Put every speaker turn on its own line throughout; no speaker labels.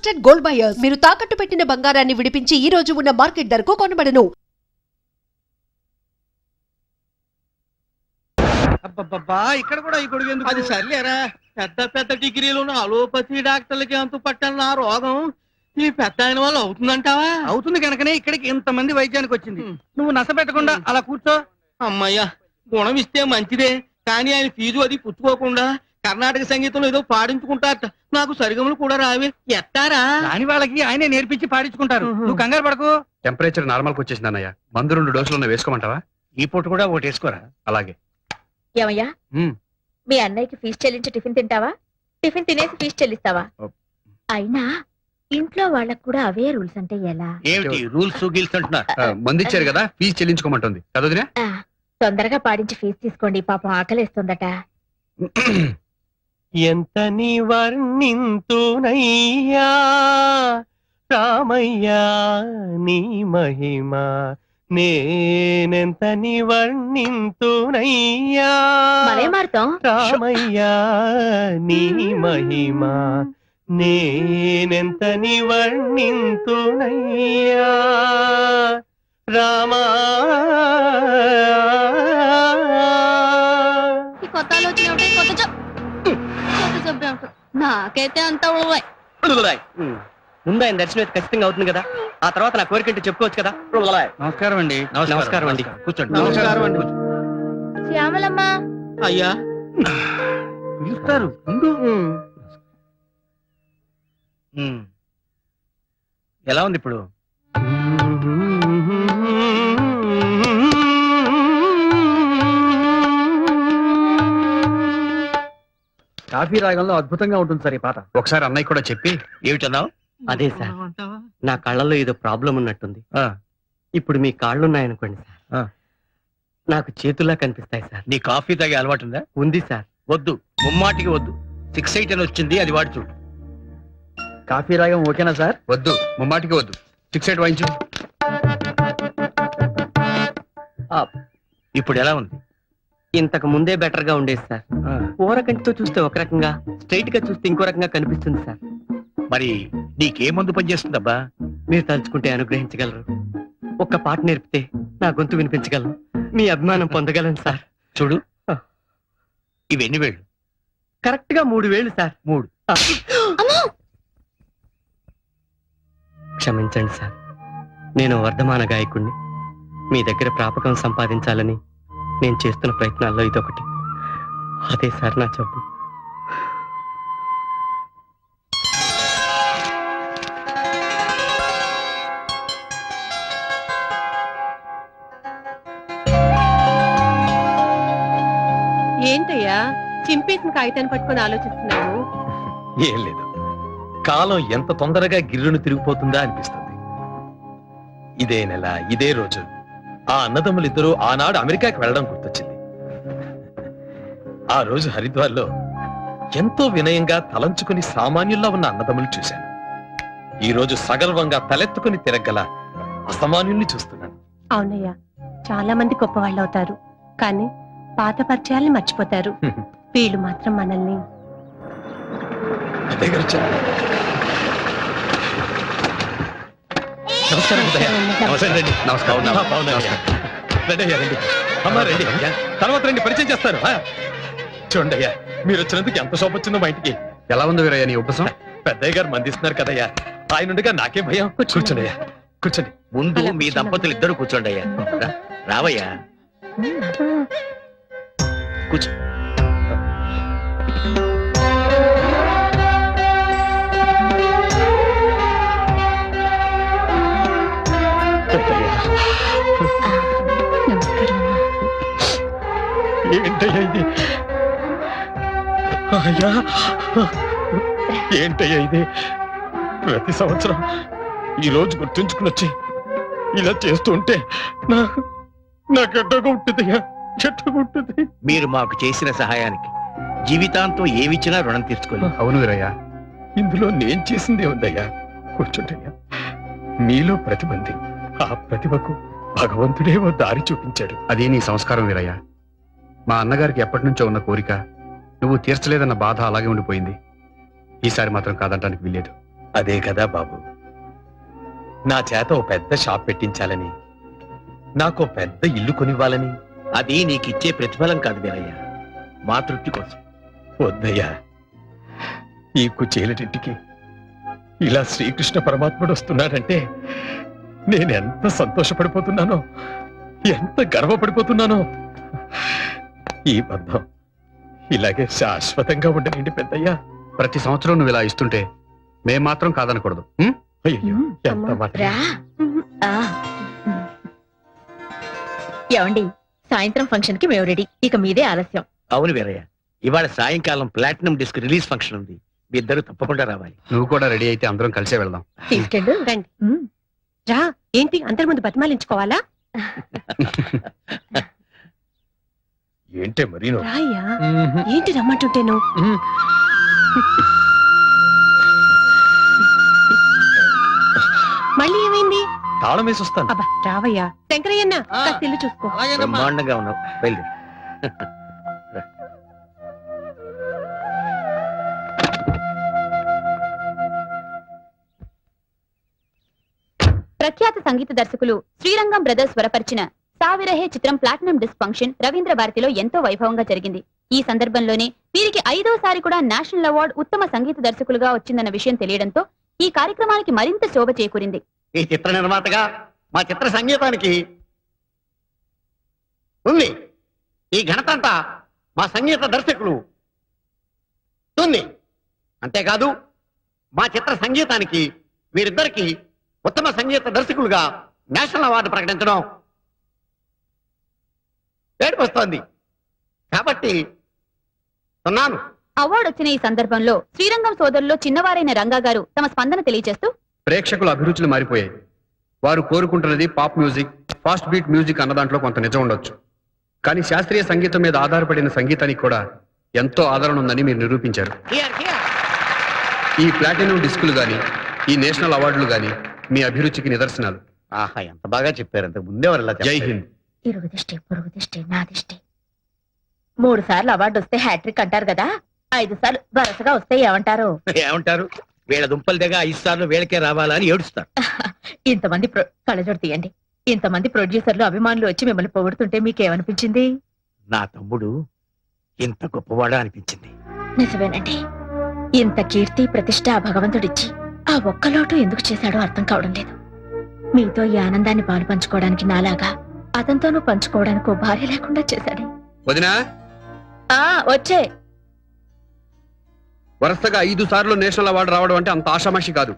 Trusted gold buyers. మీరు తాకట్టు పెట్టిన బంగారాన్ని విడిపించి ఈ రోజు ఉన్న మార్కెట్ ధరకు కొనబడను.
అబ్బబ్బబ్బా, ఇక్కడ కూడా ఈ గొడుగు ఎందుకు?
అది సర్లేరా, పెద్ద పెద్ద డిగ్రీలు ఉన్న అలోపతి డాక్టర్లకి అంతు పట్టాను ఆ రోగం ఈ పెద్ద ఆయన వల్ల అవుతుందంటావా?
అవుతుంది కనుకనే ఇక్కడికి ఇంతమంది వైద్యానికి వచ్చింది. నువ్వు నస పెట్టకుండా అలా కూర్చో.
అమ్మయ్యా, గుణం ఇస్తే మంచిదే, కానీ ఆయన ఫీజు అది పుచ్చుకోకుండా కర్ణాటక సంగీతంలో ఏదో పాడించుకుంటారట. నాకు సరిగములు కూడా రావే, ఎత్తారా?
దాని వాళ్ళకి ఆయనే నేర్పించి పాడించుకుంటారు. నువ్వు కంగారు పడకు.
టెంపరేచర్ నార్మల్ కి వచ్చేసింది అన్నయ్య. మందు 2 డోసులు వేసుకోమంటావా?
ఈ పూట కూడా ఒకటి వేసుకోరా.
అలాగే.
ఏమయ్యా, మీ అన్నయ్యకి ఫీజు చెల్లించి టిఫిన్ తింటావా? టిఫిన్ తినేసి ఫీజు చెల్లిస్తావా? అయినా ఇంట్లో వాళ్ళకు కూడా అవే రూల్స్ అంటే ఎలా?
ఏమిటి రూల్స్ గీల్స్ అంటున్నారు?
మందు ఇచ్చారు కదా, ఫీజు చెల్లించుకోమంటుంది చదువుదినా.
తొందరగా పాడించి ఫీజు తీసుకోండి, పాపం ఆకలేస్తుందట.
ఎంత నీ వర్ణింతునయ్యా రామయ్యా నీ మహిమ, నేనెంత నీ వర్ణింతునయ్యా
మరే మారుతాం.
రామయ్యా నీ మహిమ, నేనెంత నీ వర్ణింతునయ్యా రామా.
కొత్త ఆలోచన కొత్త జబ్బే ఉంటుంది. నాకైతే అంత
ముందు ఆయన దర్శనం అయితే ఖచ్చితంగా అవుతుంది కదా, ఆ తర్వాత నా కోరికంటే చెప్పుకోవచ్చు కదా.
నమస్కారం అండి.
నమస్కారం అండి.
కూర్చోండి.
నమస్కారం అండి.
శ్యామలమ్మ,
అయ్యా
పిలుస్తారు. ఎలా ఉంది ఇప్పుడు? కాఫీ రాగంలో అద్భుతంగా ఉంటుంది సార్ ఈ పాట.
ఒకసారి అన్నయ్య కూడా చెప్పి.
ఏమిటన్నావు?
అదే సార్, నా కళ్ళల్లో ఏదో ప్రాబ్లం ఉన్నట్టుంది. ఇప్పుడు మీ కాళ్ళున్నాయనుకోండి సార్, నాకు చేతుల్లా కనిపిస్తాయి సార్.
నీ కాఫీ తాగే అలవాటు ఉందా?
ఉంది సార్.
వద్దు, ముమ్మాటికి వద్దు. 6-8 అని వచ్చింది, అది వాడి చూడు. కాఫీ రాగం ఓకేనా సార్?
వద్దు, ముమ్మాటికి వద్దు. 6-8 వాయించు.
ఇప్పుడు ఎలా ఉంది?
ఇంతకు ముందే బెటర్ గా ఉండేది సార్. ఓరకంటితో చూస్తే ఒక రకంగా, స్ట్రైట్ గా చూస్తే ఇంకో రకంగా కనిపిస్తుంది సార్.
మరి నీకే మందు పనిచేస్తుందబ్బా?
మీరు తలుచుకుంటే అనుగ్రహించగలరు. ఒక్క పాట నేర్పితే నా గొంతు వినిపించగలను, మీ అభిమానం పొందగలను సార్.
చూడు, ఇవెన్ని వేళ్ళు?
కరెక్ట్ గా 3 వేళ్ళు సార్.
3.
క్షమించండి సార్, నేను వర్ధమాన గాయకుణ్ణి. మీ దగ్గర ప్రాపకం సంపాదించాలని నేను చేస్తున్న ప్రయత్నాల్లో ఇదొకటి. అదే సార్ నా జబ్బు.
ఏంటయ్యా చింపేసిన కాగితాన్ని పట్టుకొని ఆలోచిస్తున్నావు?
ఏం లేదు, కాలం ఎంత తొందరగా గిర్రును తిరిగిపోతుందా అనిపిస్తుంది. ఇదే నెల ఇదే రోజు ఆ అన్నదమ్ములిద్దరూ ఆనాడు అమెరికాకి వెళ్ళడం గుర్తొచ్చింది. ఆ రోజు హరిద్వార్లో ఎంతో వినయంగా తలంచుకుని సామాన్యుల్లా ఉన్న అన్నదమ్ములు చూశాను. ఈ రోజు సగర్వంగా తలెత్తుకుని తిరగల అసామాన్యుల్ని చూస్తున్నాను.
అవునయ్యా, చాలా మంది గొప్ప వాళ్ళు అవుతారు, కానీ పాత పరిచయాల్ని మర్చిపోతారు. వీళ్ళు మాత్రం మనల్ని.
నమస్కారం. అమ్మా రండి, తర్వాత రండి, పరిచయం చేస్తాను. చూడండి అయ్యా, మీరు వచ్చినందుకు ఎంత శోభ వచ్చిందో మా ఇంటికి.
ఎలా ఉంది వీరయ్య నీ ఉపసం?
పెద్దయ్య గారు మందిస్తున్నారు కదయ్యా, ఆయన ఉండగా నాకేం భయం. కూర్చోండి అయ్యా, కూర్చోండి.
ముందు మీ దంపతులు ఇద్దరు కూర్చోండి అయ్యా. రావయ్యా, కూర్చో.
ఏంటయ్యా ఇది? అయ్యా, ఏంటయ్యా ఇది? ప్రతి సంవత్సరం ఈ రోజు గుర్తుంచుకుని వచ్చి ఇలా చేస్తూ ఉంటే నాకెట్టగా ఉంటుందయ్యా, ఎట్టగా ఉంటుంది.
మీరు మాకు చేసిన సహాయానికి జీవితాంతం ఏమిచ్చినా రుణం తీర్చుకోలేదు.
అవును వీరయ్య,
ఇందులో నేను చేసిందే ఉందయ్యా. కూర్చుంటయ్యా. మీలో ప్రతిభ ఉంది, ఆ ప్రతిభకు భగవంతుడే ఓ దారి చూపించాడు.
అది నీ సంస్కారం వీరయ్య. మా అన్నగారికి ఎప్పటి నుంచో ఉన్న కోరిక నువ్వు తీర్చలేదన్న బాధ అలాగే ఉండిపోయింది. ఈసారి మాత్రం కాదంటానికి వీల్లేదు.
అదే కదా బాబు, నా చేత ఓ పెద్ద షాప్ పెట్టించాలని, నాకు ఓ పెద్ద ఇల్లు కొనివ్వాలని.
అది నీకిచ్చే ప్రతిఫలం కాదు వీరయ్య, మా తృప్తి కోసం.
వద్దయ్యా, ఈ కుచేలటింటికి ఇలా శ్రీకృష్ణ పరమాత్ముడు వస్తున్నాడంటే నేను ఎంత సంతోషపడిపోతున్నానో, ఎంత గర్వపడిపోతున్నానో. ఈ బంధం ఇలాగే శాశ్వతంగా ఉండనండి పెద్దయ్యా.
ప్రతి సంవత్సరం నువ్వు ఇలా ఇస్తుంటే మేం మాత్రం కాదనకూడదు. ఉం?
అయ్యో, ఎంత మాట.
రా ఆ. ఏమండి, సాయంత్రం ఫంక్షన్ కి మేము రెడీ, ఇక మీదే ఆలస్యం.
అవును వీరయ్య, ఇవాళ సాయంకాలం ప్లాటినం డిస్క్ రిలీజ్ ఫంక్షన్ ఉంది, మీ ఇద్దరు తప్పకుండా రావాలి.
నువ్వు కూడా రెడీ అయితే అందరం కలిసే వెళ్దాం.
తీసుకెళ్ళు.
రండి. రా, ఏంటి అందరి ముందు బతిమాలించుకోవాలా?
ఏంటే మరి
రాయ్యా, ఏంటి రమ్మంటుంటేను? మళ్ళీ ఏమైంది?
తాళం వేసి వస్తాను.
అబ్బా రావయ్యా. శంకరయ్యన్న, కాస్త ఇల్లు చూసుకో.
బ్రహ్మాండంగా ఉన్నావు, బయలుదేరు.
ప్రఖ్యాత సంగీత దర్శకులు శ్రీరంగం బ్రదర్స్ స్వరపరిచిన సావిరహే చిత్రం ప్లాటినం డిస్క్ ఫంక్షన్ రవీంద్ర భారతిలో ఎంతో వైభవంగా జరిగింది. ఈ సందర్భంలోనే వీరికి 5వసారి కూడా నేషనల్ అవార్డు ఉత్తమ సంగీత దర్శకులుగా వచ్చిందన్న విషయం తెలియడంతో ఈ కార్యక్రమానికి మరింత శోభ చేకూరింది.
ఈ చిత్ర నిర్మాతగా మా చిత్ర సంగీతానికి ఉంది. ఈ ఘనత అంతా మా సంగీత దర్శకులు ఉంది. అంతేకాదు మా చిత్ర సంగీతానికి వీరిద్దరికి ఉత్తమ సంగీత దర్శకులుగా నేషనల్ అవార్డు ప్రకటించడం ఏడుపు వస్తోంది. కాబట్టి ఉన్నాను.
అవార్డు వచ్చిన ఈ సందర్భంలో శ్రీరంగం సోదరుల్లో చిన్నవారైన రంగా గారు తమ స్పందన తెలియజేస్తూ,
ప్రేక్షకుల అభిరుచులు మారిపోయాయి. వారు కోరుకుంటున్నది pop music, fast beat music అన్న దాంట్లో కొంత నిజం ఉండొచ్చు. కానీ శాస్త్రీయ సంగీతం మీద ఆధారపడిన సంగీతానికి కూడా ఎంతో ఆదరణ ఉందని మీరు నిరూపించారు. ఈ ప్లాటినం డిస్కులు గాని, ఈ నేషనల్ అవార్డులు గాని మీ అభిరుచికి నిదర్శనాలు.
ఆహా, ఎంత బాగా చెప్పారు. అంతకు ముందేవారు ఇలా
జై హింద్.
ఇరుగు దిష్టి, పొరుగు దిష్టి, నా దిష్టి. 3 సార్లు అవార్డు వస్తే హ్యాట్రిక్ అంటారు కదా, 5 సార్లు వరుసగా వస్తే ఏమంటారు?
ఏమంటారు? వీళ్ళ దుంపల దగ్గర 5 సార్లు వీళ్ళకే రావాలా అని ఏడుస్తారు.
ఇంతమంది కళ్ళజోడు తీయండి. ఇంతమంది ప్రొడ్యూసర్లు, అభిమానులు వచ్చి మిమ్మల్ని పొగుడుతుంటే మీకేమనిపించింది?
నా తమ్ముడు ఇంత గొప్పవాడా అనిపించింది.
నిజమేనండి. ఇంత కీర్తి ప్రతిష్ట ఆ భగవంతుడిచ్చి ఆ ఒక్క లోటు ఎందుకు చేశాడో అర్థం కావడం లేదు. మీతో ఈ ఆనందాన్ని పాలు పంచుకోవడానికి నాలాగా అతనితోనూ పంచుకోవడానికి ఓ భార్య లేకుండా చేశాడు.
వదినా,
వచ్చే
వరుసగా 5 సార్లు నేషనల్ అవార్డు రావడం అంటే అంత ఆషామాషి కాదు.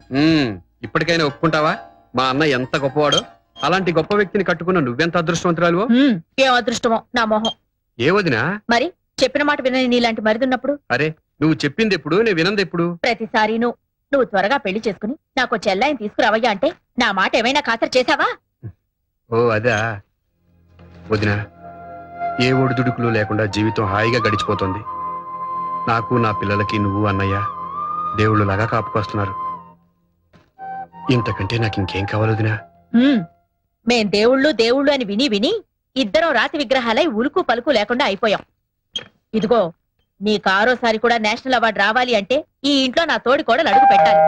ఇప్పటికైనా ఒప్పుకుంటావా? మా అన్న ఎంత గొప్పవాడో. అలాంటి గొప్ప వ్యక్తిని కట్టుకున్న నువ్వెంత అదృష్టవంతురాలువో.
ఏం అదృష్టమో నా మొహం.
ఏ వదినా?
మరి చెప్పిన మాట వినని నీలాంటి మరిదున్నప్పుడు?
అరే, నువ్వు చెప్పింది ఎప్పుడు, నేను వినంది ఎప్పుడు?
ప్రతిసారి నువ్వు త్వరగా పెళ్లి చేసుకుని నాకు చెల్లాయిని తీసుకురావయ్యా అంటే నా మాట ఏమైనా ఖాతరు చేశావా?
ఓ అదా. వదినా, ఏ ఒడిదుడుకులు లేకుండా జీవితం హాయిగా గడిచిపోతుంది. నాకు, నా పిల్లలకి నువ్వు అన్నయ్య దేవుళ్ళు లాగా కాపుకొస్తున్నారు. ఇంతకంటే నాకు ఇంకేం కావాలి వదినా?
మేం దేవుళ్ళు అని విని విని ఇద్దరం రాతి విగ్రహాలై ఉలుకు పలుకు లేకుండా అయిపోయాం. ఇదిగో, నీ 6వసారి కూడా నేషనల్ అవార్డు రావాలి అంటే ఈ ఇంట్లో నా తోడి కోడలు అడుగు పెట్టాలి.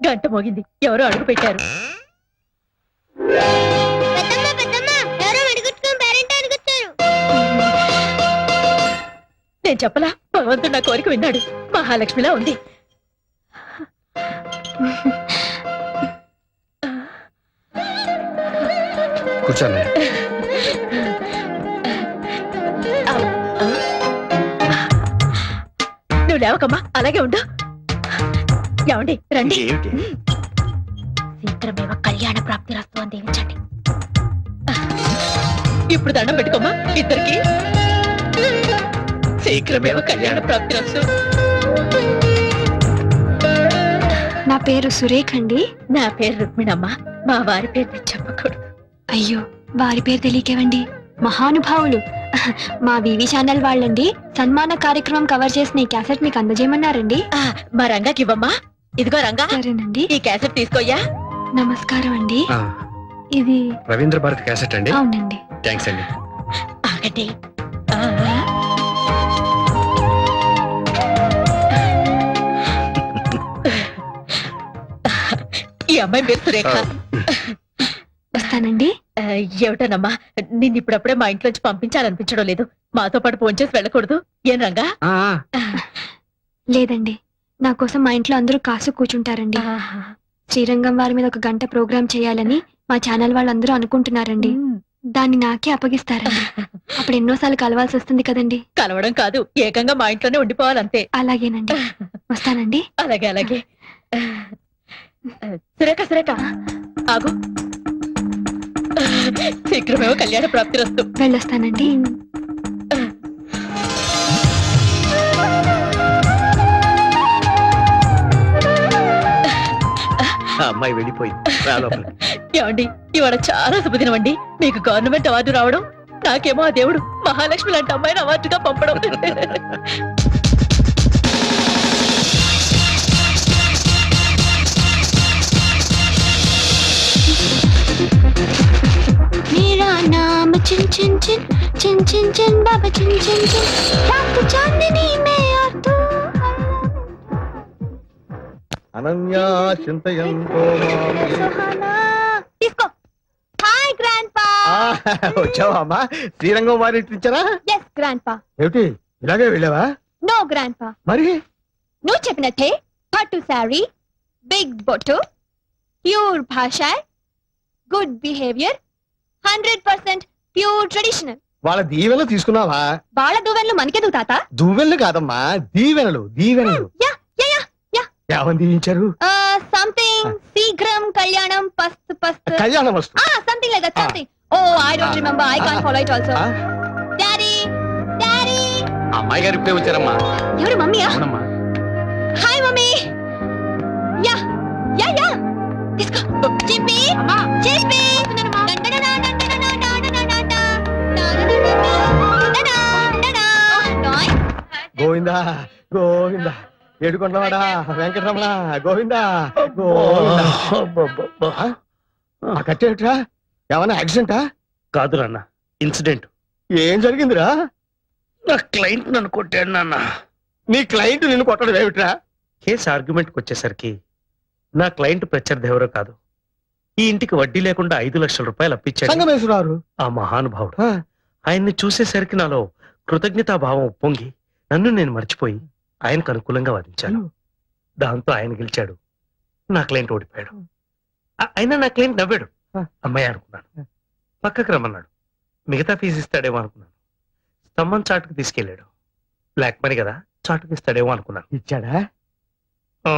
గంట మోగింది, ఎవరో అడుగు పెట్టారు. నేను చెప్పలా, భగవంతుడు నా కోరిక విన్నాడు. మహాలక్ష్మిలా ఉంది.
కూర్చోండి.
నువ్వు లేవకమ్మా, అలాగే ఉండు. ఏమండి, రండి.
ఏమిటి?
శీఘ్రమేవ కళ్యాణ ప్రాప్తి రస్తు అని దీవించండి. ఇప్పుడు దండం పెట్టుకోమ్మా ఇద్దరికి. శీఘ్రమేవ కళ్యాణ ప్రాప్తి రస్తు.
నా పేరు సురేఖ్ అండి.
నా పేరు రుక్మిణమ్మ. మా వారి పేరు నేను చెప్పకూడదు.
అయ్యో, వారి పేరు తెలియకేవండి. మహానుభావులు మా వివి ఛానల్ వాళ్ళండి. సన్మాన కార్యక్రమం కవర్ చేసిన ఈ క్యాసెట్ మీకు అందజేయమన్నారండి.
మా రంగాకి ఇవ్వమ్మా. ఇదిగో రంగా,
సరేనండి.
ఈ క్యాసెట్ తీసుకోయ్యా.
నమస్కారం అండి.
ఆ,
ఇది
రవీంద్ర భారతి క్యాసెట్ అండి.
అవునండి.
థ్యాంక్స్ అండి.
ఆగండి. ఈ అమ్మాయి పేరు సురేఖ.
వస్తానండి.
ఏమిటోనమ్మా నిన్ను ఇప్పుడప్పుడే మా ఇంట్లోంచి పంపించాలనిపించడం లేదు. మాతో పాటు ఫోన్ చేసి వెళ్ళకూడదు ఏం రంగా?
లేదండి, నా కోసం మా ఇంట్లో అందరూ కాసు కూర్చుంటారండి. శ్రీరంగం వారి మీద ఒక గంట ప్రోగ్రాం చేయాలని మా ఛానల్ వాళ్ళందరూ అనుకుంటున్నారండి. దాన్ని నాకే అప్పగిస్తారండి. అప్పుడు ఎన్నోసార్లు కలవాల్సి వస్తుంది కదండి.
కలవడం కాదు, ఏకంగా మా ఇంట్లోనే ఉండిపోవాలంతే.
అలాగేనండి, వస్తానండి.
అలాగే అలాగే. సురేఖ సురేఖ ఆగు. శీఘ్రమేమో కళ్యాణ ప్రాప్తి వస్తు.
వెళ్ళొస్తానండి.
అమ్మాయి వెళ్ళిపోయింది. రా లోపలికి.
ఏమండి ఇవాళ చాలా శుభదినం అండి. మీకు గవర్నమెంట్ అవార్డు రావడం, నాకేమో ఆ దేవుడు మహాలక్ష్మి లాంటి అమ్మాయిని అవార్డుగా పంపడం.
मेरा नाम चिन चिन चिन चिन चिन चिन बाबा चिन चिन चिन रात चांदनी में और तू
అనన్యా చింతయంతో
सुहाना తీసుకో. హాయ్ గ్రాండ్ పా.
వచ్చావా అమ్మా? శ్రీరంగం వారి ఇచ్చారా?
yes గ్రాండ్ పా.
ఏమిటి ఇలాగే వెళ్ళావా?
నో గ్రాండ్ పా,
మరి
నువ్వు చెప్పినట్టే పట్టు శారీ, బిగ్ బొట్టు, ప్యూర్ భాష, గుడ్ బిహేవియర్, 100% ప్యూర్ ట్రెడిషనల్.
వాళ్ళ దీవెనలు తీసుకున్నావా?
బాళ దువ్వెనలు మనకెందుకు తాత?
దువ్వెనలు కాదమ్మా, దీవెనలు దీవెనలు.
Yeah yeah yeah yeah.
ఏమని దీవించారు?
సంథింగ్ శీఘ్రం కళ్యాణం పస్తు పస్తు.
కళ్యాణ వస్తు.
Something like that, something. Oh I don't remember, I can't follow it also. Daddy daddy.
అమ్మాయి గారు ఇప్పుడే వచ్చారమ్మా.
ఎవరు? మమ్మీయా?
అవునమ్మా.
Hi mummy. Yeah yeah yeah. తీసుకో. చిప్పి చిప్పి.
గోవిందా గోవిందా, ఏడుకొండవాడా వెంకటరమణ గోవిందా గోవిందా. ఆ కట్టేట్రా? ఏమన్నా యాక్సిడెంటా?
కాదు నాన్న, ఇన్సిడెంట్.
ఏం జరిగిందిరా?
నా క్లయింట్ నన్ను కొట్టాడు నాన్న.
నీ క్లయింట్ నిన్ను కొట్టడం ఏమిట్రా?
కేసు ఆర్గ్యుమెంట్కి వచ్చేసరికి నా క్లయింట్ ప్రత్యర్థి ఎవరో కాదు, ఈ ఇంటికి వడ్డీ లేకుండా 5 లక్షల రూపాయలు అప్పించాడు
సంగమేశ్వరారు.
ఆ మహానుభావుడు. ఆయన్ని చూసేసరికి నాలో కృతజ్ఞతాభావం ఉప్పొంగి నన్ను నేను మర్చిపోయి ఆయనకు అనుకూలంగా వాదించాను. దాంతో ఆయన గెలిచాడు, నా క్లయింట్ ఓడిపోయాడు. అయినా నా క్లయింట్ నవ్వాడు. అమ్మాయి అనుకున్నాను. పక్కకు రమ్మన్నాడు. మిగతా ఫీజు ఇస్తాడేమో అనుకున్నాను. స్తంభం చాటుకు తీసుకెళ్లాడు. బ్లాక్ మనీ కదా, చాటుకు ఇస్తాడేమో అనుకున్నాను.
ఇచ్చాడా?
ఆ.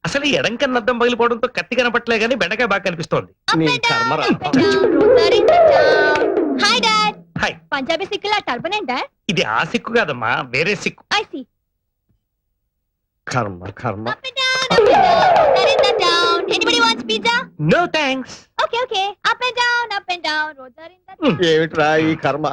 అసలు ఈ ఎడం కన్నా అద్దం పగిలిపోవడంతో కత్తి కనపట్లే గానీ బెండకాయ బాగా కనిపిస్తోంది.
నీ కర్మరా.
Hi dad.
హాయ్.
పంజాబీ సిక్కులా టర్బన్ ఏంటా?
ఇది ఆ సిక్కు కాదమ్మా, వేరే సిక్కు.
I see.
కర్మ కర్మ.
Up and down, up and down. Narendra down. Anybody wants pizza?
No thanks.
Okay, okay. Up and down, up and down. Roads are in the
ఏమిట్రా ఈ కర్మ?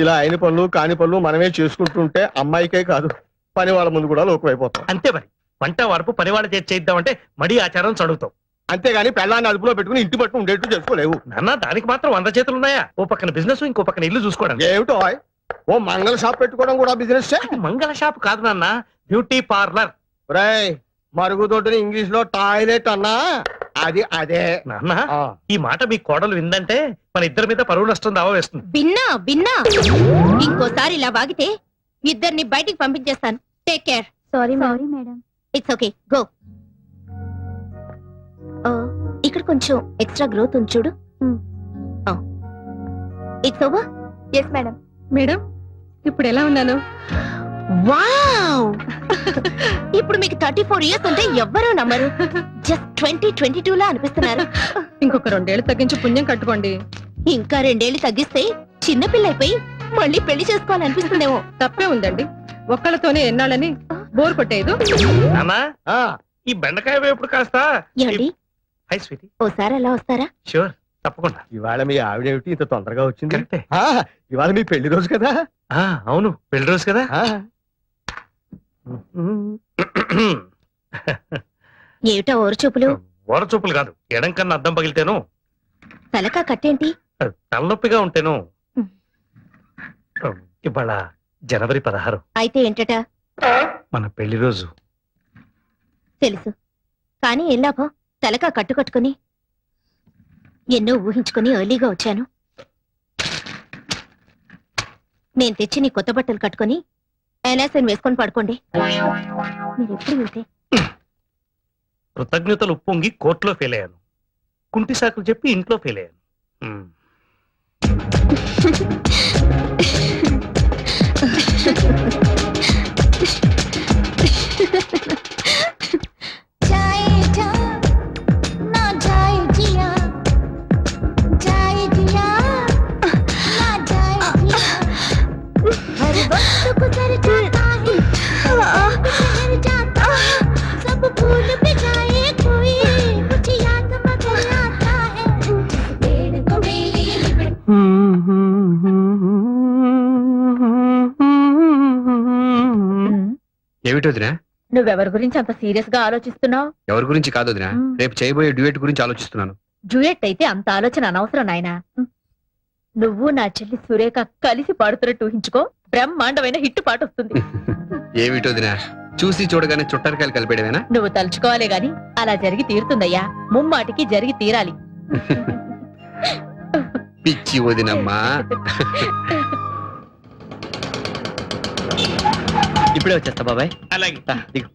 ఇలా అయిన పనులు కాని పనులు మనమే చేసుకుంటుంటే అమ్మాయికే కాదు పని వాళ్ళ ముందు కూడా లోకమైపోతాం.
అంతే మరి. వంట వరపు పనివాళ్ళ చేతి చేద్దామంటే మడి ఆచారం చదువుతాం.
అంతేగాని పెళ్ళాన్ని అదుపులో పెట్టుకుని ఇంటి పట్టు ఉండేట్టు చేసుకోలేవు.
నాన్న దానికి మాత్రం 100 చేతులు ఉన్నాయా? ఓ పక్కన బిజినెస్, ఇంకో పక్కన ఇల్లు చూసుకోవడం.
ఏమిటో ఓ మంగళ షాప్ పెట్టుకోవడం కూడా బిజినెస్.
మంగళ షాప్ కాదు నాన్న, బ్యూటీ పార్లర్.
రాయ్ మరుగుదొడ్డిని ఇంగ్లీష్ లో టాయిలెట్ అన్నా అది అదే.
నాన్న ఈ మాట మీ కోడలు విందంటే మన ఇద్దరి మీద పరువు నష్టం దావా వేస్తుంది.
విన్నా ఇంకోసారి ఇలా వాగితే ఇద్దరిని బయటికి పంపించేస్తాను. Take care.
Sorry
madam.
It's okay go. ఇక్కడ కొంచెం ఎక్స్ట్రా గ్రోత్ ఉంది చూడు. It's over.
Yes madam.
Madam ఇప్పుడు ఎలా ఉన్నాను?
వావ్. ఇప్పుడు మీకు 34 ఇయర్స్ ఉంటే ఎవ్వరూ నమ్మరు. జస్ట్ 2022 లా అనిపిస్తున్నారు.
ఇంకొక 2 ఏళ్ళు తగ్గించి పుణ్యం కట్టుకోండి.
ఇంకా 2 ఏళ్ళు తగ్గిస్తే చిన్నపిల్ల అయిపోయి మళ్ళీ పెళ్లి చేసుకోవాలనిపిస్తుందేమో.
తప్పే ఉందండి, ఒక్కళ్ళతోనే ఎన్నాళ్ళని బోర్ కొట్టేదు.
నాన్నా ఈ బెండకాయ వేపుడు కాస్త.
ఏమండి
హై స్వీటీ,
ఓసారి అలా వస్తారా?
షూర్, తప్పకుండా.
ఇవాళ మీ ఆవిడేమిటి ఇంత తొందరగా వచ్చింది?
కరెక్టే.
ఇవాళ మీ పెళ్లి రోజు కదా?
అవును, పెళ్లి రోజు కదా.
ఏమిటా ఓరు చూపులు?
ఓర చూపులు కాదు, ఎడం కన్నా అద్దం పగిలితేను,
తలకా కట్టేంటి?
తలనొప్పిగా ఉంటేను. ఇవాళ జనవరి 16
అయితే ఏంటట?
మన పెళ్లి రోజు.
తెలుసు, కానీ ఏం లాభం? తలకా కట్టుకట్టుకుని ఎన్నో ఊహించుకుని ఎర్లీగా వచ్చాను. నేను తెచ్చి నీ కొత్త బట్టలు కట్టుకుని ఎనాసన్ వేసుకొని పడుకోండి. మీరు ఎప్పుడు వెళ్తే
కృతజ్ఞతలు ఉప్పొంగి కోర్టులో ఫెయిల్ అయ్యాను. కుంటి సాకులు చెప్పి ఇంట్లో ఫెయిల్ అయ్యాను.
ఏమిటి వదినా?
నువ్వెవరి గురించి అంత సీరియస్ గా ఆలోచిస్తున్నావు?
ఎవరి గురించి కాదు వదినా, రేపు చేయబోయే డ్యూయట్ గురించి ఆలోచిస్తున్నాను.
డ్యూయెట్ అయితే అంత ఆలోచన అనవసరం నాయనా. నువ్వు నా చెల్లి సురేఖ కలిసి పాడుతున్నట్టు ఊహించుకో, బ్రహ్మాండమైన హిట్ పాట వస్తుంది.
ఏమిటి వదినా, చూసి చూడగానే చుట్టరికాయలు కలిపేయడమేనా?
నువ్వు తలుచుకోవాలే గాని అలా జరిగి తీరుతుందయ్యా. ముమ్మాటికి జరిగి తీరాలి.
పిచ్చి వదినమ్మా.
ఇప్పుడే వచ్చేస్తా బాబాయ్.
అలాగే.
దిగు.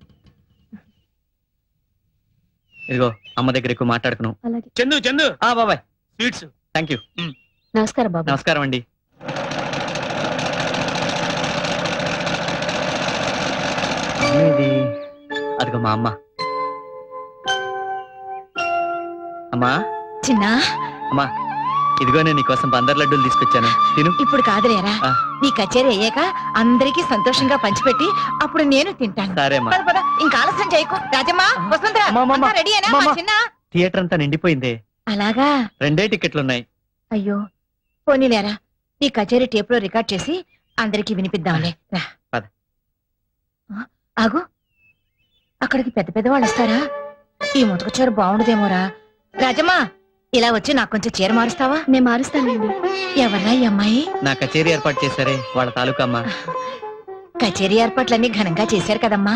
ఇదిగో అమ్మ దగ్గర ఎక్కువ మాట్లాడుకును.
అలాగే.
చందు చందు
బాబాయ్.
స్వీట్స్.
Thank you.
నమస్కారం బాబు.
నమస్కారం అండి. అదిగో మా అమ్మ. అమ్మా
చిన్న
అమ్మా, ఇదిగో నేను నీకోసం బందర్ లడ్డూలు తీసుకొచ్చాను, తిను.
ఇప్పుడు కాదులేరా,
ఆ.
నీ కచేరీ అయ్యాక అందరికీ సంతోషంగా పంచిపెట్టి అప్పుడు నేను తింటాను.
సరే అమ్మా.
పద పద, ఇంకా ఆలస్యం చేయకు. రాజమ్మా, వసుంధరా,
అమ్మా,
అంతా రెడీయేనా?
అమ్మా.
మా చిన్న
థియేటర్ అంతా నిండిపోయిందే.
అలాగా?
2 టికెట్లున్నాయి.
అయ్యో, పోనీలేరా, ఈ కచేరీ టేప్ లో రికార్డ్ చేసి అందరికీ వినిపిద్దాంలే. రా.
పద.
ఆగు, అక్కడికి పెద్ద పెద్ద వాళ్ళు వస్తారా? ఈ ముతక చీర బాగుండదేమోరా. రాజమ్మా, ఇలా వచ్చి నాకు కొంచెం చీర మారుస్తావా?
నేను మారుస్తానండి.
ఎవర్రా ఈ అమ్మాయి?
నా కచేరీ ఏర్పాటు చేశారే వాళ్ళ తాలూకా అమ్మ.
కచేరీ ఏర్పాట్లన్నీ ఘనంగా చేశారు కదమ్మా.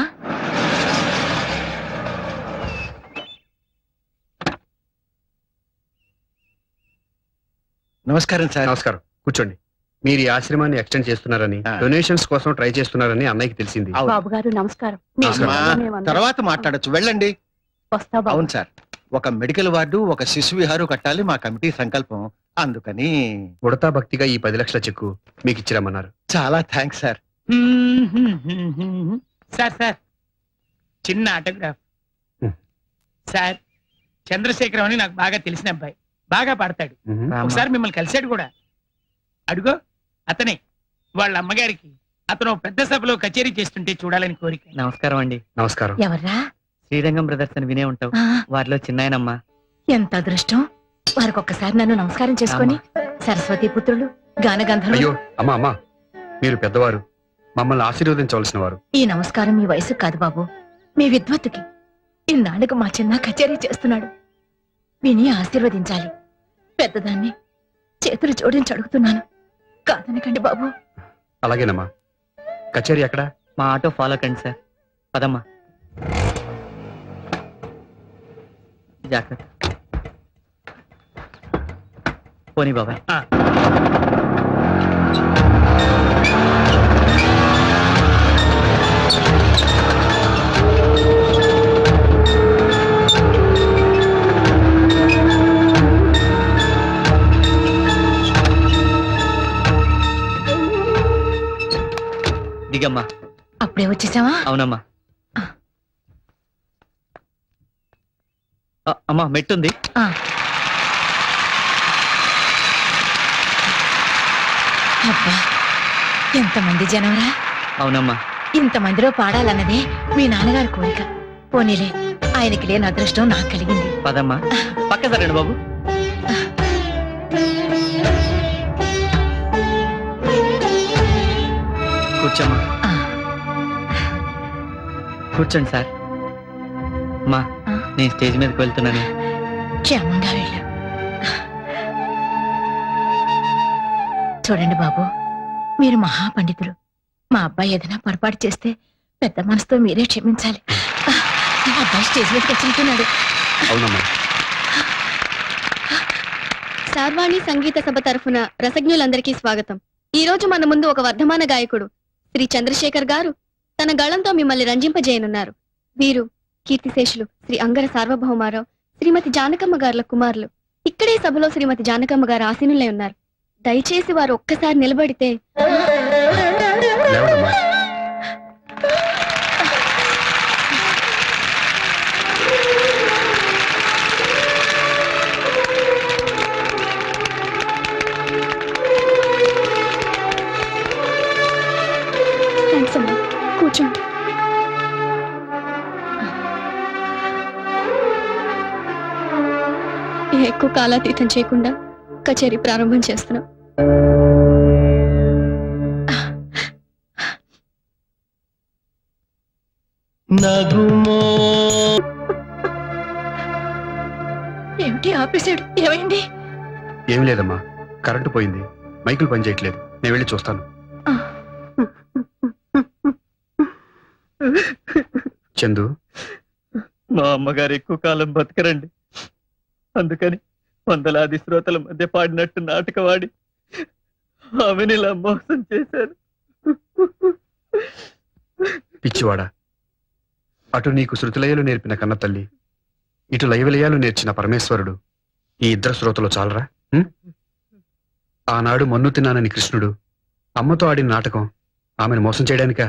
నమస్కారం సార్.
నమస్కారం, కూర్చోండి. మీరు ఈ ఆశ్రమాన్ని ఎక్స్టెండ్ చేస్తున్నారని, డొనేషన్స్ కోసం ట్రై చేస్తున్నారని అన్నయ్యకి తెలిసింది.
బాబు గారు నమస్కారం.
తర్వాత మాట్లాడొచ్చు, వెళ్ళండి.
వస్తా బాబు.
అవును సార్, ఒక మెడికల్ వార్డు, ఒక శిశు విహారు కట్టాలి మా కమిటీ సంకల్పం. అందుకని
ఉడతా భక్తిగా ఈ 10 లక్షల చెక్కు మీకు ఇచ్చిరమ్మన్నారు.
చాలా థ్యాంక్స్ సార్.
సార్ సార్ చిన్న ఆటోగ్రాఫ్. సార్, చంద్రశేఖరం అని నాకు బాగా తెలిసిన అబ్బాయి, బాగా పాడతాడు. ఒకసారి మిమ్మల్ని కలిశాడు కూడా. అడుగో అతనే. వాళ్ళ అమ్మగారికి అతను పెద్ద సభలో కచేరీ చేస్తుంటే చూడాలని కోరిక.
నమస్కారం అండి.
నమస్కారం.
ఎవర్రా?
శ్రీరంగం బ్రదర్స్ అని వినే ఉంటావు,
ఆ,
వారిలో చిన్నాయనమ్మ.
ఎంత అదృష్టం. వారికి ఒక్కసారి నన్ను నమస్కారం చేసుకొని, సరస్వతి పుత్రులు, గానగంధర్వులు.
అయ్యో అమ్మా అమ్మా, మీరు పెద్దవారు, మమ్మల్ని ఆశీర్వదించవలసిన వారు.
ఈ నమస్కారం మీ వయసు కాదు బాబు, మీ విద్వత్తుకి. ఇన్నాళ్ళకు మా చిన్న కచేరీ చేస్తున్నాడు, విని ఆశీర్వదించాలి. పెద్దదాన్ని చేతులు జోడించి అడుగుతున్నాను, కాదనకండి బాబు.
అలాగేనమ్మా. కచేరీ ఎక్కడ?
మా ఆటో ఫాలో కండి సార్. పదమ్మా. జాగ్రత్త. పోనీ బాబాయ్. దిగమ్మా.
అప్పుడే వచ్చేసావా?
అవునమ్మా. అమ్మా, మెట్టుంది.
ఆ. అబ్బా, ఎంతమంది జనవరా.
అవునమ్మా.
ఇంతమందిలో పాడాలన్నదే మీ నాన్నగారి కోరిక. పోనీలే, ఆయనకి లేని అదృష్టం నాకు కలిగింది.
పదమ్మా. పక్క సరండి బాబు. కూర్చోమ్మా.
ఆ.
కూర్చోండి సార్. అమ్మా,
ఆ.
నేను స్టేజ్ మీదకి వెళ్తున్నాను.
క్షేమంగా వెళ్ళు. చూడండి బాబు, మీరు మహాపండితులు, మా అబ్బాయి ఏదైనా పొరపాటు చేస్తే పెద్ద మనసుతో మీరే క్షమించాలి. అబ్బాయి స్టేజ్ మీదకి వచ్చినట్టున్నాడు.
అవునమ్మా.
శార్వాణి సంగీత సభ తరఫున రసజ్ఞులందరికీ స్వాగతం. ఈ రోజు మన ముందు ఒక వర్ధమాన గాయకుడు శ్రీ చంద్రశేఖర్ గారు తన గళంతో మిమ్మల్ని రంజింపజేయనున్నారు. వీరు కీర్తిశేషులు శ్రీ అంగర సార్వభౌమారావు, శ్రీమతి జానకమ్మ గారుల కుమారులు. ఇక్కడే సభలో శ్రీమతి జానకమ్మ గారు ఆసీనులై ఉన్నారు. దయచేసి వారు ఒక్కసారి నిలబడితే.
లేవడమ్మా.
థాంక్స్ అమ్మా. కూర్చోండి. ఎక్కువ కాలాతీతం చేయకుండా కచేరీ ప్రారంభం చేస్తున్నాం.
ఏమిటి ఆపేసాడు? ఏమైంది?
ఏం లేదమ్మా, కరెంటు పోయింది, మైకులు పనిచేయట్లేదు. నేను వెళ్ళి చూస్తాను. చందు,
మా అమ్మగారు ఎక్కువ కాలం బతకరండి. అందుకని వందలాది శ్రోతల మధ్య పాడినట్టు నాటకవాడి ఆమెను ఇలా మోసం చేశాను.
పిచ్చివాడా, అటు నీకు శృతిలయలు నేర్పిన కన్న తల్లి, ఇటు లయవిలయాలు నేర్చిన పరమేశ్వరుడు, ఈ ఇద్దరు శ్రోతలు చాలరా? ఆనాడు మన్ను తిన్నానని కృష్ణుడు అమ్మతో ఆడిన నాటకం ఆమెను మోసం చేయడానికా?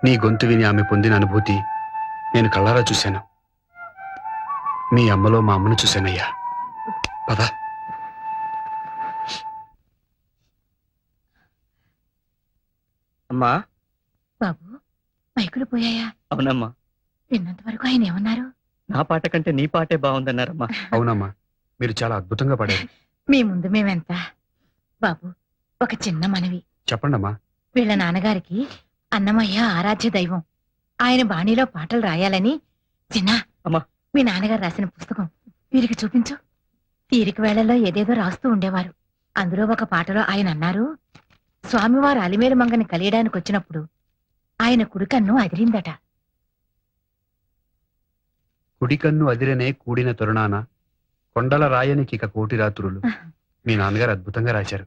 నీ గొంతు విని ఆమె పొందిన అనుభూతి నేను కళ్ళారా చూశాను. మీ అమ్మలో మా అమ్మను చూశానయ్యా. పద.
అమ్మా.
బాబు, మైకులు పోయాయా?
అవునమ్మా.
విన్నంత వరకు ఆయన ఏమన్నారు?
నా పాట కంటే నీ పాటే బాగుందన్నారమ్మా.
అవునమ్మా, మీరు చాలా అద్భుతంగా పాడారు.
మీ ముందు మేమెంత. బాబు, ఒక చిన్న మనవి.
చెప్పండమ్మా.
వీళ్ళ నాన్నగారికి అన్నమయ్య ఆరాధ్య దైవం. ఆయన బాణీలో పాటలు రాయాలని చిన్న
అమ్మా.
మీ నాన్నగారు రాసిన పుస్తకం వీరికి చూపించు. తీరిక వేళల్లో ఏదేదో రాస్తూ ఉండేవారు. అందులో ఒక పాటలో ఆయన అన్నారు, స్వామివారు అలిమేలు మంగని కలియడానికి వచ్చినప్పుడు ఆయన కుడికన్ను అదిరిందట.
కుడికన్ను అదిరనే కూడిన తరుణాన కొండల రాయనికి ఇక కోటి రాత్రులు. మీ నాన్నగారు అద్భుతంగా రాశారు.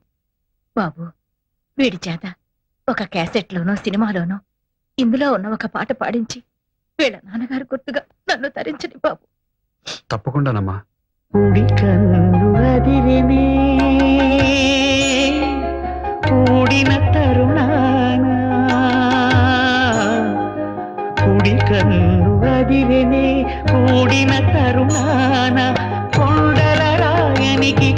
బాబు, వీడి చేత ఒక క్యాసెట్లోనో సినిమాలోనో ఇందులో ఉన్న ఒక పాట పాడించి వీళ్ళ నాన్నగారు గుర్తుగా నన్ను తరించని బాబు.
తప్పకుండానమ్మా.
కుడి కన్ను అదిరినే కూడిన తరుణాన, కుడి కన్ను అదిరినే కూడిన తరుణాన కొండల రాయనికి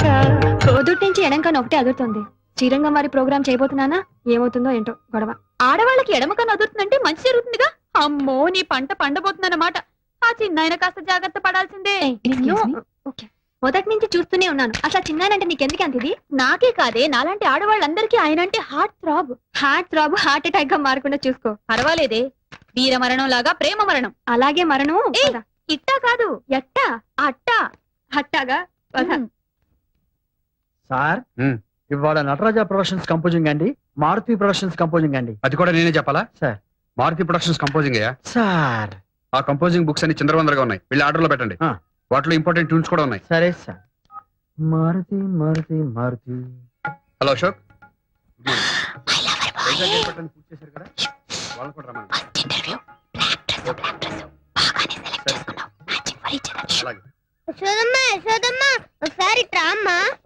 పొద్దుటి నుంచి ఎడంకన్ను ఒకటే అదురుతుంది. శ్రీరంగం వారి ప్రోగ్రామ్ చేయబోతున్నానా? ఏమవుతుందో ఏంటో గొడవ.
ఆడవాళ్ళకి ఎడమకన్ను అదురుతుందంటే మంచి జరుగుతుందిగా. అమ్మో, నీ పంట పండబోతుందన్నమాట. ఆ చిన్నాయన కాస్త జాగ్రత్త పడాల్సిందే.
ఓకే, మొదటి నుంచి చూస్తూనే ఉన్నాను. అసలు చిన్నానంటే నీకెందుకు అంత ఇది?
నాకే కాదే, నాలాంటి ఆడవాళ్ళందరికీ ఆయన అంటే హార్ట్ థ్రాబ్.
హార్ట్ అటాక్ గా మారకుండా చూసుకో.
పర్వాలేదే, వీర మరణం లాగా ప్రేమ మరణం.
అలాగే మరణం.
ఏయ్, ఇట్టా కాదు,
ఎట్టా?
అట్టా.
అట్టాగా పద.
సార్,
ఉమ్.
ఇవాళ నటరాజ ప్రొడక్షన్స్ కంపోజింగ్ అండి, మారుతి ప్రొడక్షన్స్ కంపోజింగ్ అండి.
అది కూడా నేనే చెప్పాలా?
సార్.
మారుతి ప్రొడక్షన్స్ కంపోజింగ్ అయ్యా.
సార్,
ఆ కంపోజింగ్ బుక్స్ అన్ని చిందరవందరగా ఉన్నాయి. వెళ్ళి ఆర్డర్ లో పెట్టండి.
ఆ.
వాటిలో ఇంపార్టెంట్ ట్యూన్స్ కూడా ఉన్నాయి.
సరే sir. Maruti Maruti Maruti.
Hello Ashok, good morning. Vizag airport పూర్తి చేశారు కదా, వాళ్ళని కూడా రమ్మని. అలాగే.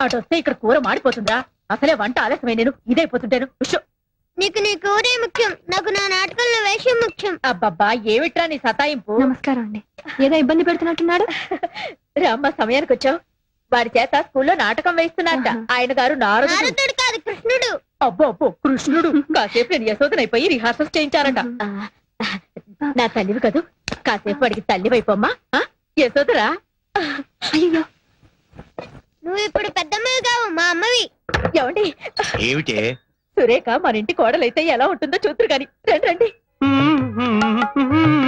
అటు వస్తే ఇక్కడ కూర మాడిపోతుందా? అసలే వంట ఆలస్యమై నేను ఇదైపోతుంటాను.
నీకు నీ కూరే ముఖ్యం, నాకు నా నాటకంలో వేషం ముఖ్యం.
అబ్బబ్బా, ఏమిట్రా నీ సతాయింపు?
నమస్కారం అండి. ఏదో ఇబ్బంది పెడుతున్నట్టున్నాడు.
రామ్మ, సమయానికి వచ్చావు. వారి చేత స్కూల్లో నాటకం వేస్తున్నారట. ఆయన గారు నారదుడు
కాదు, కృష్ణుడు.
అబ్బో అబ్బో, కృష్ణుడు. కాసేపు నేను యశోదనైపోయి రిహార్సల్స్ చేయించారట. నా తల్లివి కదూ, కాసేపు వాడికి తల్లి వైపోమ్మా. యశోదరా,
అయ్యో, నువ్వు ఇప్పుడు పెద్దమ్మవి కావు, మా అమ్మవి.
ఏమండి,
ఏమిటే?
సురేఖ మన ఇంటి కోడలైతే ఎలా ఉంటుందో చూతురు గాని. రండి రండి.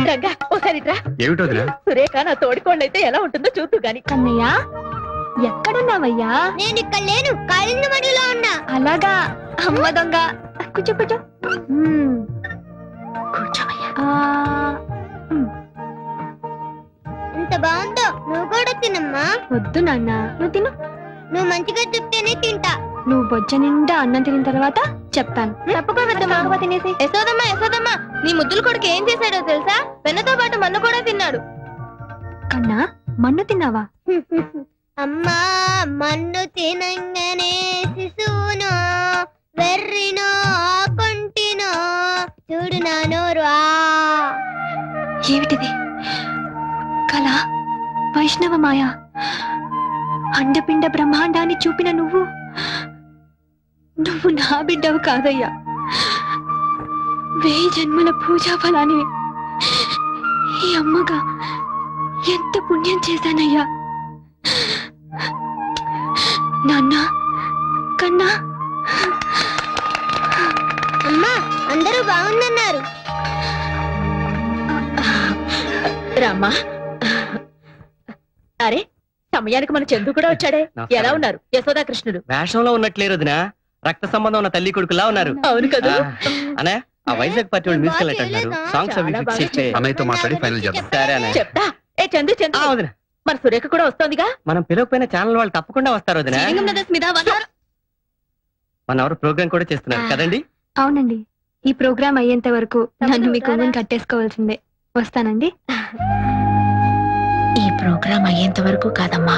రంగా, ఓసారి రా.
ఏమిటో వదినా?
సురేఖ నా తోడి కోడలైతే ఎలా ఉంటుందో చూతురు గాని.
అన్నయ్య, ఎక్కడున్నావయ్యా? నేను ఇక్కడ లేను, కాళింగమడిలో ఉన్నా. అలాగా, అమ్మ దొంగ కూర్చో కూర్చో
ఎంత బాగుందో, నువ్వు కూడా తినమ్మా.
వద్దు నాన్న, నువ్వు తిను.
నువ్వు మంచిగా చెప్తేనే తింటా.
నువ్వు బొజ్జ నిండా అన్నం తిన్న తర్వాత చెప్తాను.
తప్పకుండా
తినేసి.
యశోదమ్మ యశోదమ్మ, నీ ముద్దుల కొడుకు ఏం చేశాడో తెలుసా? వెన్నతో పాటు మన్ను కూడా తిన్నాడు.
కన్నా మన్ను తిన్నావా?
అమ్మా మన్ను తినంగానే శిశువునో వెర్రినో కొంటినో చూడు నా నోరు.
ఏమిటిది? కళ, వైష్ణవ మాయ, అండపిండ బ్రహ్మాండాన్ని చూపిన నువ్వు నా బిడ్డవు కాదయ్యా. 1000 జన్మల పూజా ఫలాన్ని ఈ అమ్మగా ఎంత పుణ్యం చేశానయ్యా. నాన్న, కన్నా.
అమ్మా అందరూ బాగుందన్నారు.
రామ్మా. అరే, సమయానికి మన చందు కూడా వచ్చాడే. ఎలా ఉన్నారు యశోదా కృష్ణుడు?
వేషంలో ఉన్నట్లేరు వదినా, రక్త సంబంధం ఉన్న తల్లి కొడుకులా ఉన్నారు.
అవును కదా.
అనే ఆ వైజాగ్ పార్టీ వాళ్ళు మ్యూజికల్ నైట్ అంటారు. సాంగ్స్ అవి
చాలా
ఫిక్స్ చేస్తే
అన్నయ్యతో మాట్లాడి ఫైనల్ చేద్దాం.
సరే అనే.
చెప్తా. ఏ చందు చందు,
వదినా,
మన సురేఖ కూడా వస్తోందిగా.
మనం పిలవకపోయిన ఛానల్ వాళ్ళు తప్పకుండా వస్తారు వదినా. మన ఎవరు ప్రోగ్రామ్ కూడా చేస్తున్నారు కదండి.
అవునండి, ఈ ప్రోగ్రాం అయ్యేంత వరకు నన్ను మీ కొంగుని కట్టేసుకోవాల్సిందే. వస్తానండి.
ఈ ప్రోగ్రాం అయ్యేంత వరకు కాదమ్మా,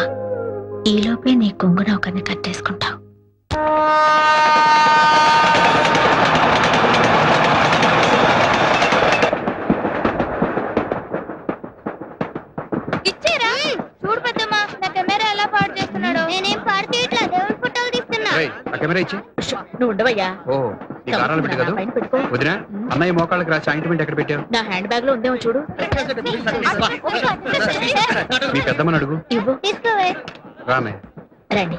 ఈ లోపే నీ కొంగున ఒకరిని కట్టేసుకుంటావు.
ఇచ్చేరా? చూడు పెద్దమ్మా, నా కెమెరా ఎలా పాడు చేస్తున్నాడో. నేనేం పాడు చేయట్లా, దేవుడి ఫోటోలు తీస్తున్నా.
రేయ్, ఆ కెమెరా ఇచ్చి.
నువ్వు ఉండవయ్యా.
ఓ, నీ గారాలు పెట్టి కదా
పైన పెట్టుకో.
వదినా, అన్నయ్య మోకాళ్ళకి రాసి ఆయింట్మెంట్ ఎక్కడ పెట్టావు?
నా హ్యాండ్ బ్యాగ్ లో ఉందేమో చూడు.
మీ పెద్దమ్మని అడుగు.
ఇవ్వు.
తీసుకోవే.
రామే.
రండి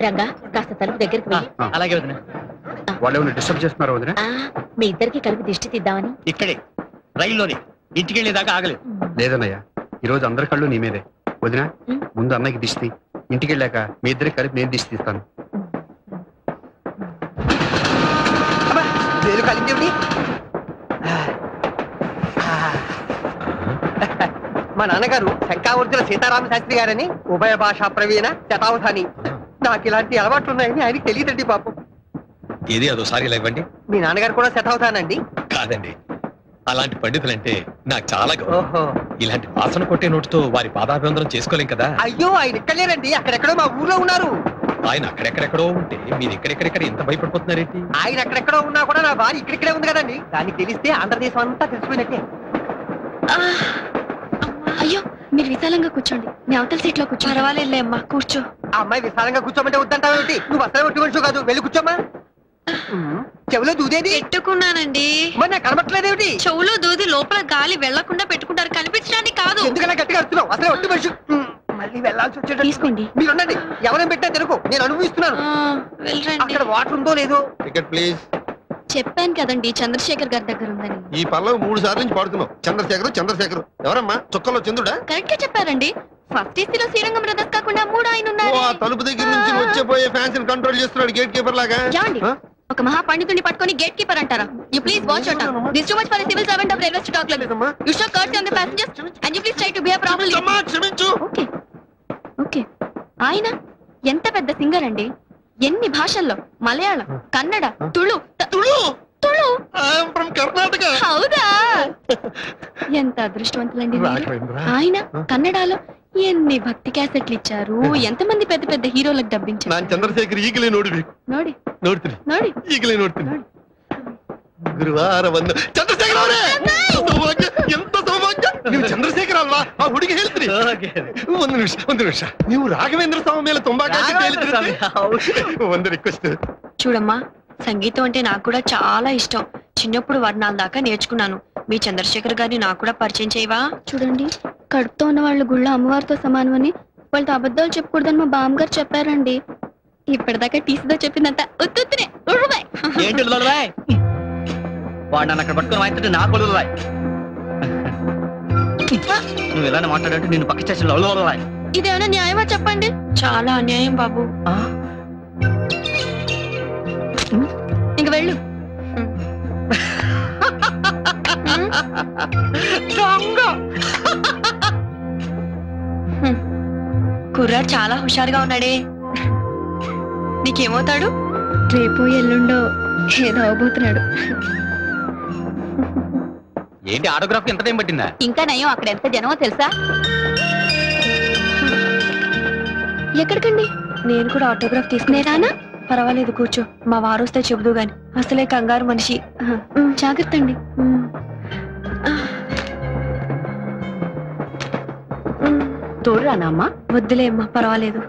రంగా, కాస్త తలుపు దగ్గరికి వెళ్ళి.
అలాగే వదినా.
వాళ్ళు ఏమైనా డిస్టర్బ్ చేస్తున్నారు వదినా?
మీ ఇద్దరికి కలిపి దిష్టి తీద్దామని.
ఇక్కడే రైల్లోనే ఇంటికి వెళ్ళేదాకా ఆగలేదు.
లేదన్నయ్య, ఈ రోజు అందరి కళ్ళు నీ మీదే. వదినా, ముందు అన్నయ్యకి దిష్టి, ఇంటికి వెళ్ళాక మీ ఇద్దరికి కలిపి నేను దిష్టి తీస్తాను.
మా నాన్నగారు శంకావర్జున సీతారామ శాస్త్రి గారని ఉభయ భాషా ప్రవీణ శతావధాని. నాకు ఇలాంటి అలవాట్లు ఉన్నాయని ఆయనకి తెలియదండి పాపం.
ఏది అదోసారి ఇలా ఇవ్వండి.
మీ నాన్నగారు కూడా శతావధానండి?
కాదండి, అలాంటి పండితులంటే నాకు చాలా గౌరవం.
ఓహో.
ఇలాంటి వాసన కొట్టే నోటితో వారి పాదాభివందనం చేసుకోలేం కదా.
అయ్యో, ఆయన ఇక్కడ లేరండి, అక్కడెక్కడో మా ఊర్లో ఉన్నారు.
ఆయన అక్కడెక్కడెక్కడో ఉంటే మీరు ఇక్కడెక్కడెక్కడ ఎంత భయపడిపోతున్నారేంటి?
ఆయన అక్కడెక్కడో ఉన్నా కూడా నా భార్య ఇక్కడిక్కడే ఉంది కదండి. దానికి తెలిస్తే ఆంధ్రదేశం అంతా తెలిసిపోయినట్టే.
అయ్యో, మీరు విశాలంగా కూర్చోండి, మీ అవతల సీట్ లో కూర్చో. పర్వాలేదులే అమ్మా, కూర్చో.
ఆ అమ్మాయి విశాలంగా కూర్చోమంటే వద్దంటావేమిటి? నువ్వు అసలు ఒట్టి మనిషి కాదు, వెళ్ళి కూర్చోమ్మా. చెవులో దూదేది
పెట్టుకున్నానండి.
మరి నాకు కనబట్టలేదేమిటి?
చెవులో దూది లోపల గాలి వెళ్లకుండా పెట్టుకుంటారు, కనిపించడానికి కాదు.
ఎందుకలా గట్టిగా అరుస్తున్నావు? అసలు ఒట్టి మనిషి. మళ్ళీ వెళ్ళాల్సి వచ్చేటట్టు.
తీసుకోండి.
మీరు ఉండండి, ఎవరైనా పెట్టా తెలుగు, నేను అనుభవిస్తున్నాను.
వెళ్ళండి.
అక్కడ వాటర్ ఉందో లేదో.
Ticket please.
చెప్పాను కదండి, చంద్రశేఖర్ గారి దగ్గర ఉందని.
ఈ పల్లవి 3 సార్లు నుంచి పాడుతున్నావు. చంద్రశేఖర్ చంద్రశేఖర్ ఎవరమ్మా? చుక్కలో చంద్రుడా?
కరెక్ట్ గా చెప్పారండి. ఫస్ట్ ఏసీలో శ్రీరంగం బ్రదర్స్ కాకుండా 3 ఆయన
ఓ,
ఉన్నారు.
ఆ తలుపు దగ్గర నుంచి వచ్చే పోయే ఫ్యాన్స్ కంట్రోల్ చేస్తున్నాడు గేట్ కీపర్ లాగా.
ఏమండి?
ఆ?
ఒక మహా పండితుడిని పట్టుకొని గేట్ కీపర్ అంటారా? You please watch out. This too much for a civil servant of railway to talk like this. You show courtesy on the passengers and you please try to behave properly.
క్షమించమ్మా, క్షమించు.
Okay okay. ఆయన ఎంత పెద్ద singer అండి. ఎన్ని భాషల్లో, Malayalam, Kannada, Tulu. Tulu
I'm from Karnataka.
హౌదా? ఎంత అదృష్టవంతులండి మీరు. ఆయన కన్నడలో ఎన్ని భక్తి క్యాసెట్లు ఇచ్చారు, ఎంతమంది పెద్ద పెద్ద హీరోలకు డబ్బించారు.
ನಾನು ಚಂದ್ರಶೇಖರ್ ಈಗಲೇ ನೋಡ್ಬೇಕು.
ನೋಡಿ
ನೋಡ್ತೀನಿ
ನೋಡಿ
ಈಗಲೇ ನೋಡ್ತೀನಿ. ಗುರುವಾರ ಬಂದು ಚಂದ್ರಶೇಖರ್ ಅವರೇ, ಸೌಭಾಗ್ಯ, ಎಂತ ಸೌಭಾಗ್ಯ. ನೀವು ಚಂದ್ರಶೇಖರ್ ಅಲ್ವಾ? ಆ ಹುಡುಗಿ ಹೇಳ್ತೀರಿ. ಒಂದು ನಿಮಿಷ ನೀವು ರಾಘವೇಂದ್ರ ಸ್ವಾಮಿ ಮೇಲೆ ತುಂಬಾ ಕಾಳಜಿ ಹೇಳ್ತೀರಿ. ಒಂದು ರಿಕ್ವೆಸ್ಟ್.
చూడమ్మా, సంగీతం అంటే నాకు కూడా చాలా ఇష్టం. చిన్నప్పుడు వర్ణాల దాకా నేర్చుకున్నాను. మీ చంద్రశేఖర్ గారిని నాకు కూడా పరిచయం చేయవా?
చూడండి, కడుపుతో ఉన్న వాళ్ళ గుళ్ళో అమ్మవారితో సమానమని, వాళ్ళతో అబద్ధాలు చెప్పకూడదని మా బామ్మగారు చెప్పారండి. ఇప్పటిదాకా టీసీతో చెప్పిందంతా ఉత్తునే.
ఏంటి వాడు నన్ను అక్కడ పట్టుకుని వాయిస్తుంటే నాకు వదలరాయ్. నువ్వు ఇలానే మాట్లాడంటే నేను పక్క స్టేషన్లో వదలరాయ్.
ఇదేమైనా న్యాయమా చెప్పండి?
చాలా అన్యాయం బాబు. కుర్రాడు చాలా హుషారుగా ఉన్నాడే. నీకేమవుతాడు?
రేపు ఎల్లుండో ఏదో అవబోతున్నాడు.
ఏంటి ఆటోగ్రాఫ్ ఎంత టైం పట్టిందా?
ఇంకా నయం, అక్కడ ఎంత జనమో తెలుసా?
ఎక్కడికండి?
నేను కూడా ఆటోగ్రాఫ్ తీసుకునేరానా? పర్వాలేదు, కూర్చో. మా వారు వస్తే చెబుదు గాని, అసలే కంగారు మనిషి.
జాగ్రత్త అండి.
తోడురానా అమ్మా? వద్దులే అమ్మా, పర్వాలేదు.